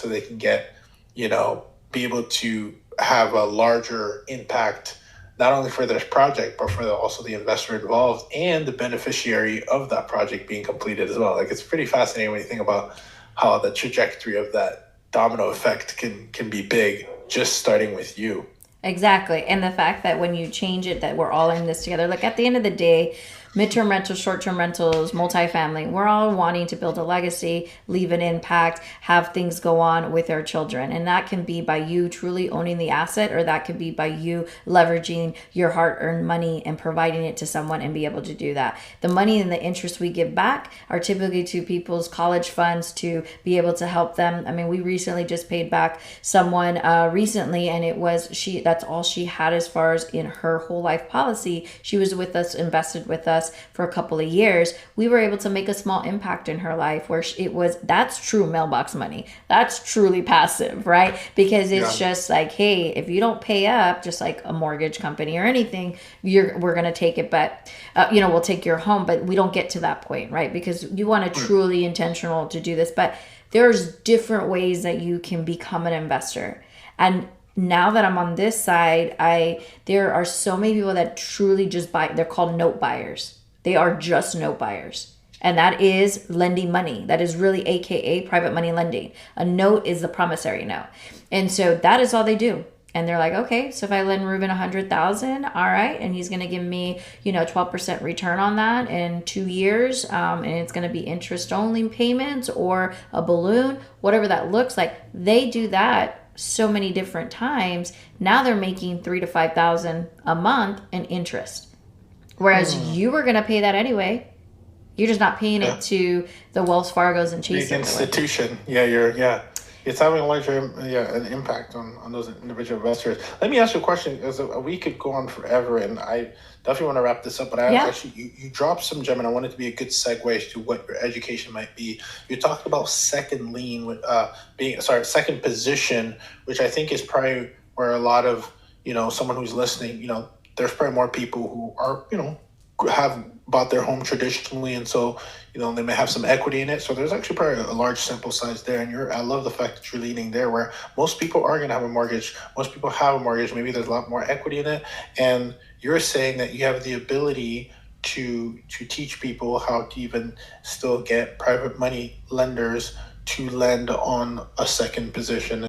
so they can get, be able to have a larger impact, not only for their project, but for also the investor involved and the beneficiary of that project being completed as well. Like, it's pretty fascinating when you think about how the trajectory of that domino effect can be big, just starting with you. Exactly. And the fact that when you change it, that we're all in this together, like at the end of the day, midterm rentals, short-term rentals, multifamily, we're all wanting to build a legacy, leave an impact, have things go on with our children. And that can be by you truly owning the asset, or that could be by you leveraging your hard-earned money and providing it to someone and be able to do that. The money and the interest we give back are typically to people's college funds to be able to help them. I mean, we recently just paid back someone recently, and it was that's all she had as far as in her whole life policy. She was with us, invested with us for a couple of years. We were able to make a small impact in her life where that's true mailbox money. That's truly passive, right? Because it's just like, hey, if you don't pay up, just like a mortgage company or anything, we're going to take it, but we'll take your home, but we don't get to that point, right? Because you want to truly intentional to do this, but there's different ways that you can become an investor. And now that I'm on this side, there are so many people that truly just buy. They're called note buyers. They are just note buyers. And that is lending money. That is really AKA private money lending. A note is the promissory note. And so that is all they do. And they're like, okay, so if I lend Ruben 100,000, all right, and he's going to give me, 12% return on that in 2 years, and it's going to be interest only payments or a balloon, whatever that looks like. They do that so many different times. Now they're making 3,000 to 5,000 a month in interest, whereas you were going to pay that anyway. You're just not paying it to the Wells Fargo's and Chases. Big institution. It's having a larger an impact on those individual investors. Let me ask you a question, because we could go on forever, and I definitely want to wrap this up, but you dropped some gem, and I want it to be a good segue to what your education might be. You talked about second lien, second position, which I think is probably where a lot of, someone who's listening, there's probably more people who are, have bought their home traditionally, and so they may have some equity in it. So there's actually probably a large sample size there, and I love the fact that you're leaning there, where most people are going to have a mortgage. Most people have a mortgage. Maybe there's a lot more equity in it, and you're saying that you have the ability to teach people how to even still get private money lenders to lend on a second position.